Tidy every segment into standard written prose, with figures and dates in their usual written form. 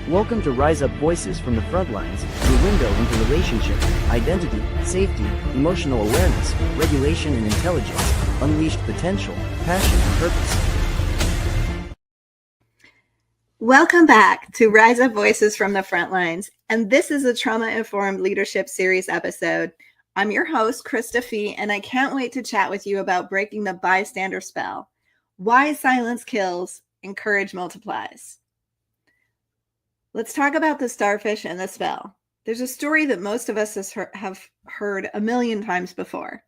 Welcome to Rise Up Voices from the Frontlines, your window into relationship, identity, safety, emotional awareness, regulation and intelligence, unleashed potential, passion and purpose. Welcome back to Rise Up Voices from the Frontlines, and this is a Trauma-Informed Leadership Series episode. I'm your host, Krista Fee, and I can't wait to chat with you about breaking the bystander spell, why silence kills and courage multiplies. Let's talk about the starfish and the spell. There's a story that most of us have heard a million times before.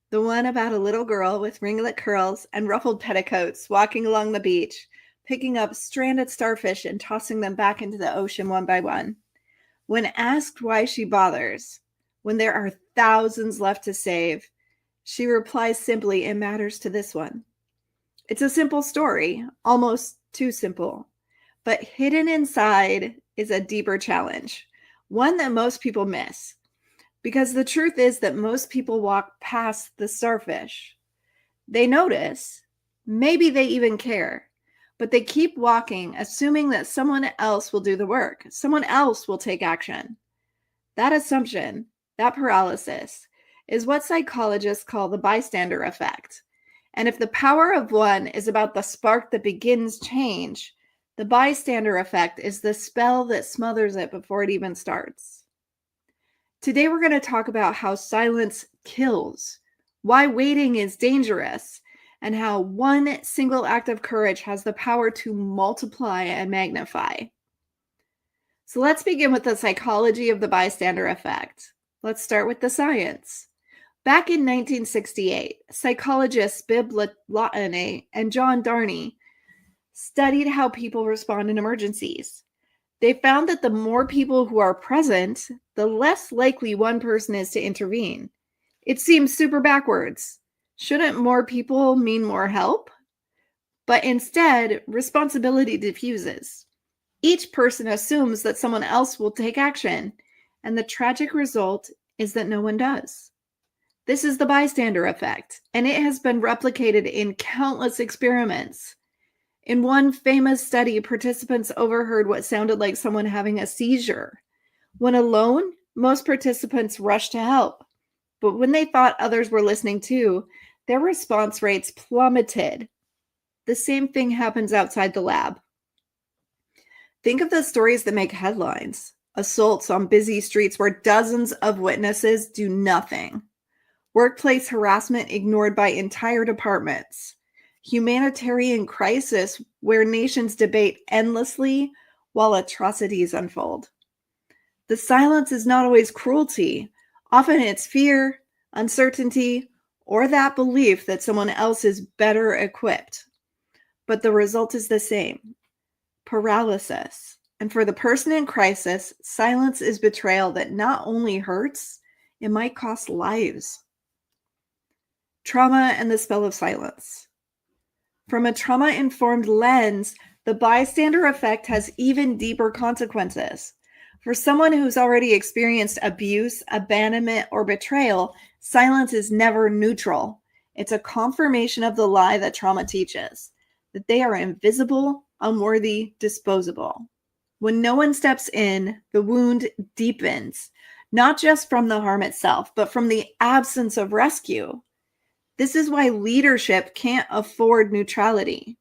The one about a little girl with ringlet curls and ruffled petticoats walking along the beach, picking up stranded starfish and tossing them back into the ocean one by one. When asked why she bothers, when there are thousands left to save, she replies simply, "It matters to this one." It's a simple story, almost too simple. But hidden inside is a deeper challenge, one that most people miss. Because the truth is that most people walk past the starfish. They notice, maybe they even care, but they keep walking, assuming that someone else will do the work, someone else will take action. That assumption, that paralysis, is what psychologists call the bystander effect. And if the power of one is about the spark that begins change, the bystander effect is the spell that smothers it before it even starts. Today, we're going to talk about how silence kills, why waiting is dangerous, and how one single act of courage has the power to multiply and magnify. So let's begin with the psychology of the bystander effect. Let's start with the science. Back in 1968, psychologists Bibb Lawton and John Darney studied how people respond in emergencies. They found that the more people who are present, the less likely one person is to intervene. It seems super backwards. Shouldn't more people mean more help? But instead, responsibility diffuses. Each person assumes that someone else will take action, and the tragic result is that no one does. This is the bystander effect, and it has been replicated in countless experiments. In one famous study, participants overheard what sounded like someone having a seizure. When alone, most participants rushed to help. But when they thought others were listening too, their response rates plummeted. The same thing happens outside the lab. Think of the stories that make headlines. Assaults on busy streets where dozens of witnesses do nothing. Workplace harassment ignored by entire departments. Humanitarian crisis where nations debate endlessly while atrocities unfold. The silence is not always cruelty. Often it's fear, uncertainty, or that belief that someone else is better equipped. But the result is the same: paralysis. And for the person in crisis, silence is betrayal that not only hurts, it might cost lives. Trauma and the spell of silence. From a trauma-informed lens, the bystander effect has even deeper consequences. For someone who's already experienced abuse, abandonment, or betrayal, silence is never neutral. It's a confirmation of the lie that trauma teaches, that they are invisible, unworthy, disposable. When no one steps in, the wound deepens, not just from the harm itself, but from the absence of rescue. This is why leadership can't afford neutrality.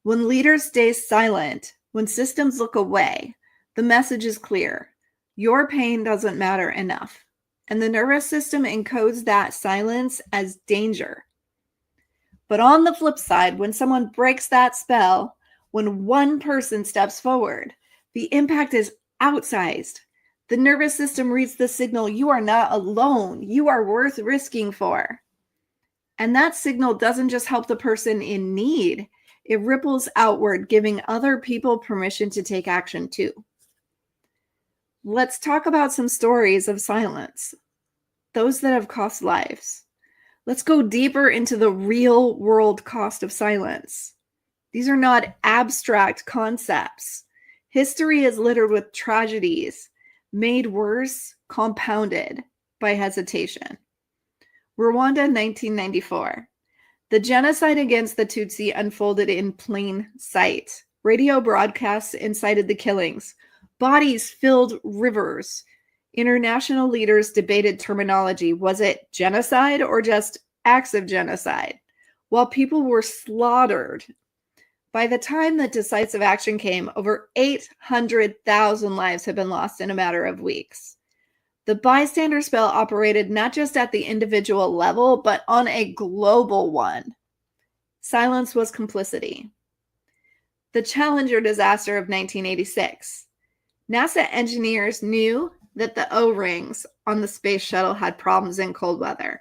When leaders stay silent, when systems look away, the message is clear. Your pain doesn't matter enough. And the nervous system encodes that silence as danger. But on the flip side, when someone breaks that spell, when one person steps forward, the impact is outsized. The nervous system reads the signal, you are not alone. You are worth risking for. And that signal doesn't just help the person in need, it ripples outward, giving other people permission to take action too. Let's talk about some stories of silence, those that have cost lives. Let's go deeper into the real world cost of silence. These are not abstract concepts. History is littered with tragedies, made worse, compounded by hesitation. Rwanda, 1994. The genocide against the Tutsi unfolded in plain sight. Radio broadcasts incited the killings. Bodies filled rivers. International leaders debated terminology. Was it genocide or just acts of genocide? While people were slaughtered. By the time that decisive action came, over 800,000 lives had been lost in a matter of weeks. The bystander spell operated not just at the individual level, but on a global one. Silence was complicity. The Challenger disaster of 1986. NASA engineers knew that the O-rings on the space shuttle had problems in cold weather.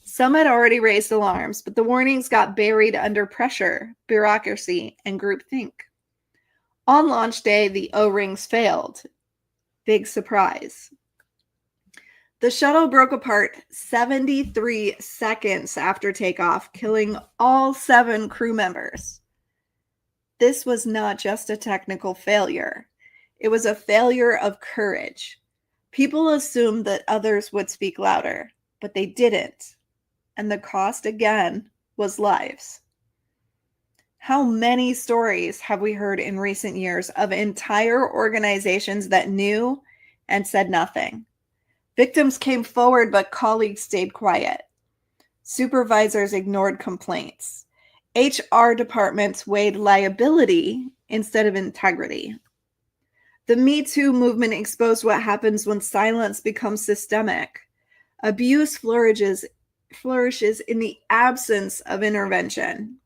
Some had already raised alarms, but the warnings got buried under pressure, bureaucracy, and groupthink. On launch day, the O-rings failed. Big surprise. The shuttle broke apart 73 seconds after takeoff, killing all 7 crew members. This was not just a technical failure. It was a failure of courage. People assumed that others would speak louder, but they didn't. And the cost, again, was lives. How many stories have we heard in recent years of entire organizations that knew and said nothing? Victims came forward, but colleagues stayed quiet. Supervisors ignored complaints. HR departments weighed liability instead of integrity. The Me Too movement exposed what happens when silence becomes systemic. Abuse flourishes in the absence of intervention.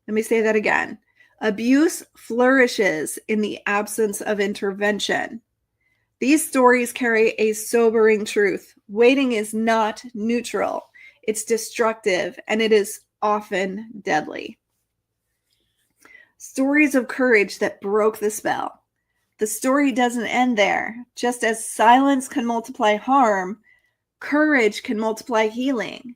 Let me say that again. Abuse flourishes in the absence of intervention. These stories carry a sobering truth. Waiting is not neutral. It's destructive, and it is often deadly. Stories of courage that broke the spell. The story doesn't end there. Just as silence can multiply harm, courage can multiply healing.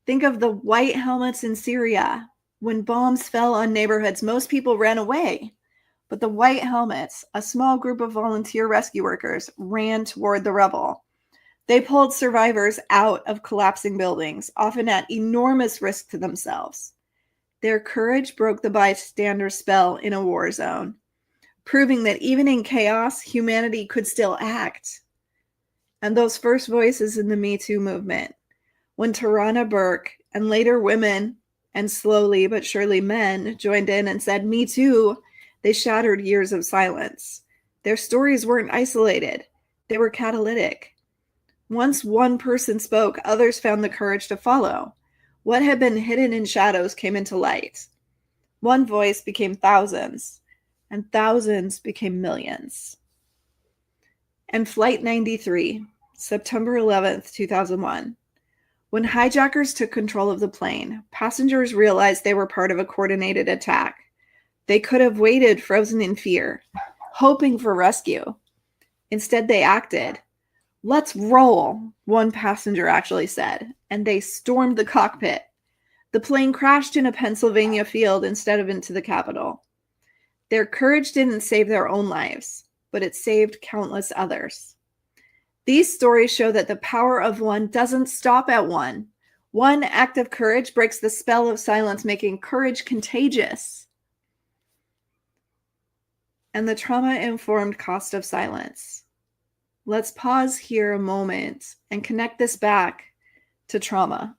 Think of the white helmets in Syria. When bombs fell on neighborhoods, most people ran away. But the white helmets, a small group of volunteer rescue workers, ran toward the rubble. They pulled survivors out of collapsing buildings, often at enormous risk to themselves. Their courage broke the bystander spell in a war zone, proving that even in chaos, humanity could still act. And those first voices in the Me Too movement, when Tarana Burke and later women, and slowly but surely men, joined in and said, "Me too," they shattered years of silence. Their stories weren't isolated. They were catalytic. Once one person spoke, others found the courage to follow. What had been hidden in shadows came into light. One voice became thousands, and thousands became millions. And Flight 93, September 11th, 2001. When hijackers took control of the plane, passengers realized they were part of a coordinated attack. They could have waited, frozen in fear, hoping for rescue. Instead, they acted. "Let's roll," one passenger actually said, and they stormed the cockpit. The plane crashed in a Pennsylvania field instead of into the Capitol. Their courage didn't save their own lives, but it saved countless others. These stories show that the power of one doesn't stop at one. One act of courage breaks the spell of silence, making courage contagious. And the trauma-informed cost of silence. Let's pause here a moment and connect this back to trauma.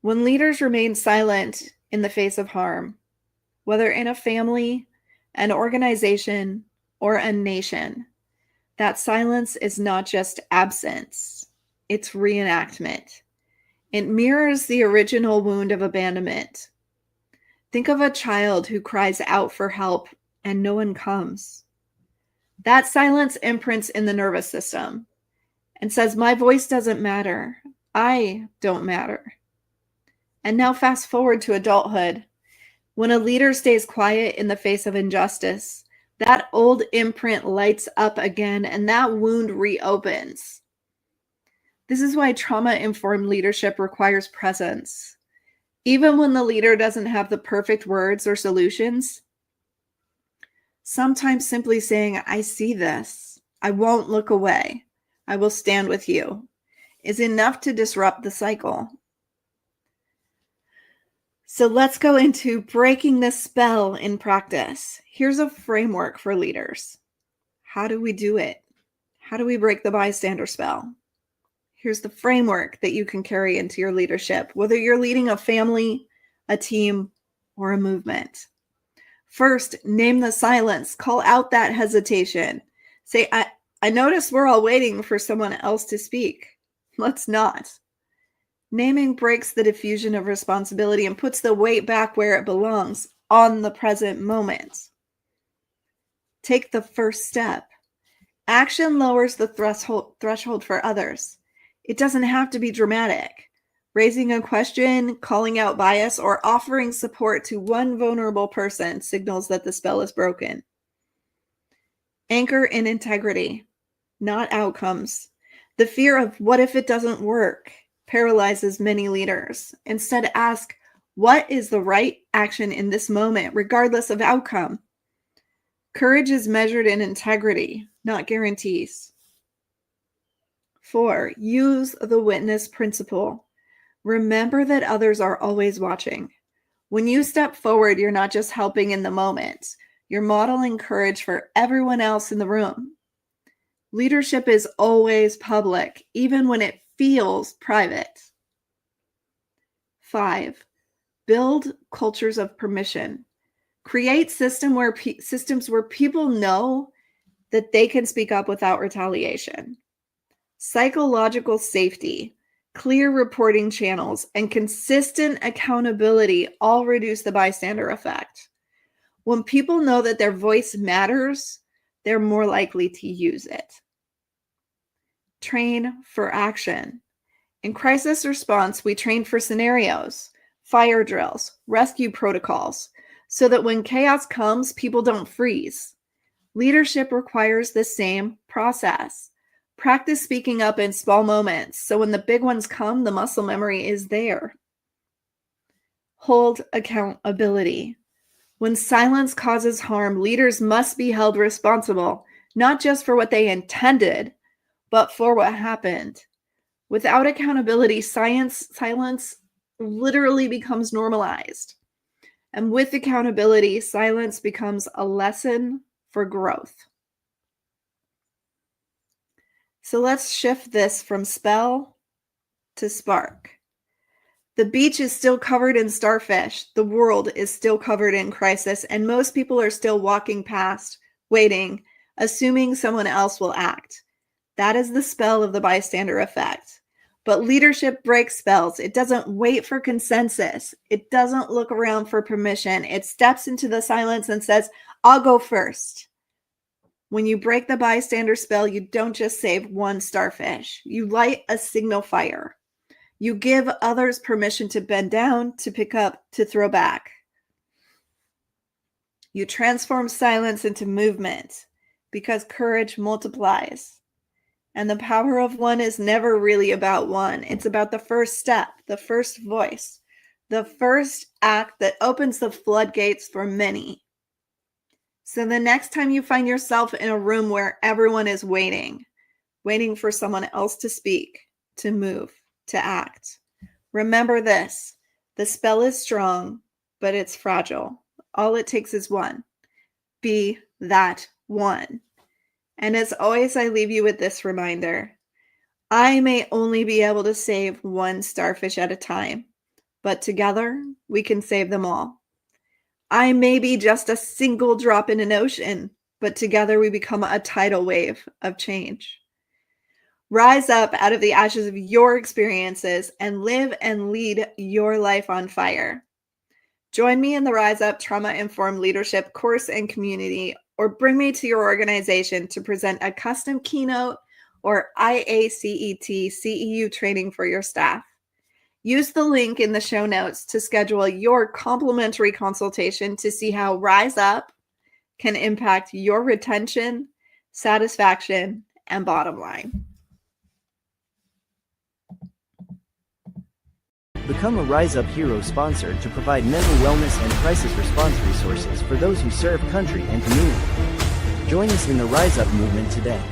When leaders remain silent in the face of harm, whether in a family, an organization, or a nation, that silence is not just absence, it's reenactment. It mirrors the original wound of abandonment. Think of a child who cries out for help and no one comes. That silence imprints in the nervous system and says, "My voice doesn't matter. I don't matter." And now fast forward to adulthood. When a leader stays quiet in the face of injustice, that old imprint lights up again and that wound reopens. This is why trauma-informed leadership requires presence. Even when the leader doesn't have the perfect words or solutions, sometimes simply saying, "I see this. I won't look away. I will stand with you," is enough to disrupt the cycle. So let's go into breaking the spell in practice. Here's a framework for leaders. How do we do it? How do we break the bystander spell? Here's the framework that you can carry into your leadership, whether you're leading a family, a team, or a movement. First, name the silence. Call out that hesitation. Say, I notice we're all waiting for someone else to speak. Let's not. Naming breaks the diffusion of responsibility and puts the weight back where it belongs, on the present moment. Take the first step. Action lowers the threshold for others. It doesn't have to be dramatic. Raising a question, calling out bias, or offering support to one vulnerable person signals that the spell is broken. Anchor in integrity, not outcomes. The fear of what if it doesn't work paralyzes many leaders. Instead, ask, what is the right action in this moment, regardless of outcome? Courage is measured in integrity, not guarantees. 4, use the witness principle. Remember that others are always watching. When you step forward, you're not just helping in the moment. You're modeling courage for everyone else in the room. Leadership is always public, even when it feels private. 5, build cultures of permission. Create systems where people know that they can speak up without retaliation. Psychological safety, clear reporting channels, and consistent accountability all reduce the bystander effect. When people know that their voice matters, they're more likely to use it. Train for action. In crisis response, we train for scenarios, fire drills, rescue protocols, so that when chaos comes, people don't freeze. Leadership requires the same process. Practice speaking up in small moments, so when the big ones come, the muscle memory is there. Hold accountability. When silence causes harm, leaders must be held responsible, not just for what they intended, but for what happened. Without accountability, silence literally becomes normalized. And with accountability, silence becomes a lesson for growth. So let's shift this from spell to spark. The beach is still covered in starfish. The world is still covered in crisis, and most people are still walking past, waiting, assuming someone else will act. That is the spell of the bystander effect. But leadership breaks spells. It doesn't wait for consensus. It doesn't look around for permission. It steps into the silence and says, I'll go first. When you break the bystander spell, you don't just save one starfish. You light a signal fire. You give others permission to bend down, to pick up, to throw back. You transform silence into movement because courage multiplies. And the power of one is never really about one. It's about the first step, the first voice, the first act that opens the floodgates for many. So the next time you find yourself in a room where everyone is waiting for someone else to speak, to move, to act, remember this: the spell is strong, but it's fragile. All it takes is one. Be that one. And as always, I leave you with this reminder. I may only be able to save one starfish at a time, but together we can save them all. I may be just a single drop in an ocean, but together we become a tidal wave of change. Rise up out of the ashes of your experiences and live and lead your life on fire. Join me in the Rise Up Trauma-Informed Leadership course and community, or bring me to your organization to present a custom keynote or IACET CEU training for your staff. Use the link in the show notes to schedule your complimentary consultation to see how Rise Up can impact your retention, satisfaction, and bottom line. Become a Rise Up Hero sponsor to provide mental wellness and crisis response resources for those who serve country and community. Join us in the Rise Up movement today.